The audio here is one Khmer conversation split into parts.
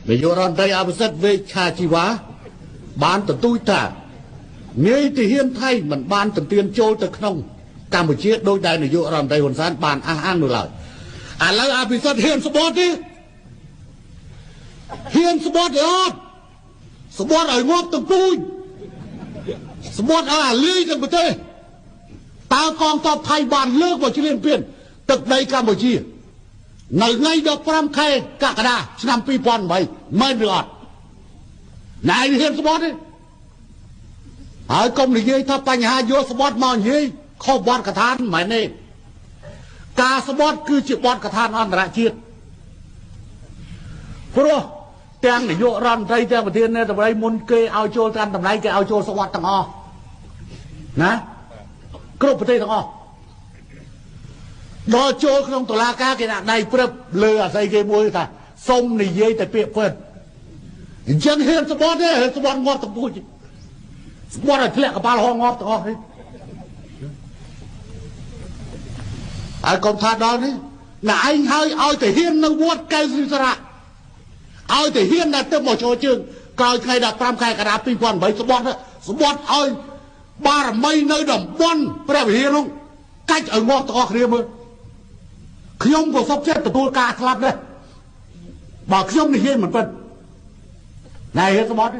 នាយករដ្ឋមន្ត្រីអភិសិទ្ធវេឆាជីវ៉ាបានទទូចថានាយទាហានថៃមិនបានទន្ទានចូលទៅក្នុងកម្ពុជាដោយដែលនាយករដ្ឋមន្ត្រីហ៊ុនសែនបានអះអាងនោះឡើយឥឡូវអភិសិទ្ធហ៊ានស្បត់ទេហ៊ានស្បត់ទេអត់ស្បត់ឲ្យងាប់ទាំងពូជស្បត់ឲ្យអាលីទាំងប្រទេសតើកងទ័ពថៃបានលើកមកឈ្លានពានទឹកដីកម្ពុជានៅថ្ងៃ15ខែកក្កដាឆ្នាំ2008មែនឬអត់ណែហ៊ានស្បត់ទេហើយកុំនិយាយថាបញ្ហាយកស្បត់មកនិយាយខុសបទកថាមិនមែនទេការស្បត់គឺជាបទកថាអន្តរជាតិព្រោះទាំងនាយករដ្ឋមន្ត្រីទាំងប្រធាននៃតម្រៃមុនគេឲ្យចូលតាមតម្លៃគេឲ្យចូលស្បត់ទាំងអស់ណាគ្រប់ប្រទេសទាំងអស់ដល់ចូលក្នុងតុលាការគេដាក់ដៃព្រឹបលើអាស័យគេមួយថាសុំនិយាយតែពាក្យពិតអញ្ចឹងហ៊ានស្បត់ទេហ៊ានស្បត់ងាប់ទាំងពូជស្បត់ឲ្យធ្លាក់កប៉ាល់ហងងាប់ទាំងអស់ទេហើយកុំថាដល់នេះណែឯងហើយឲ្យតែហ៊ាននៅវត្តកែវស្រីសារៈឲ្យតែហ៊ានដល់ទៅមកចូលជើងក្រោយថ្ងៃ15ខែកក្កដា2008ស្បត់ឲ្យបារមីនៅតំបន់ព្រះវិហារនោះកាច់ឲ្យងាស់ទាំងអស់គ្នាមើលខ្ញុំក៏សុខចិត្តទទួលការស្លាប់ដែរបើខ្ញុំនិយាយមិនពិតណែហ៊ានស្បត់ទេ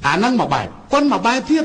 អាហ្នឹងមួយបែបប៉ុន្តែមួយបែបទៀត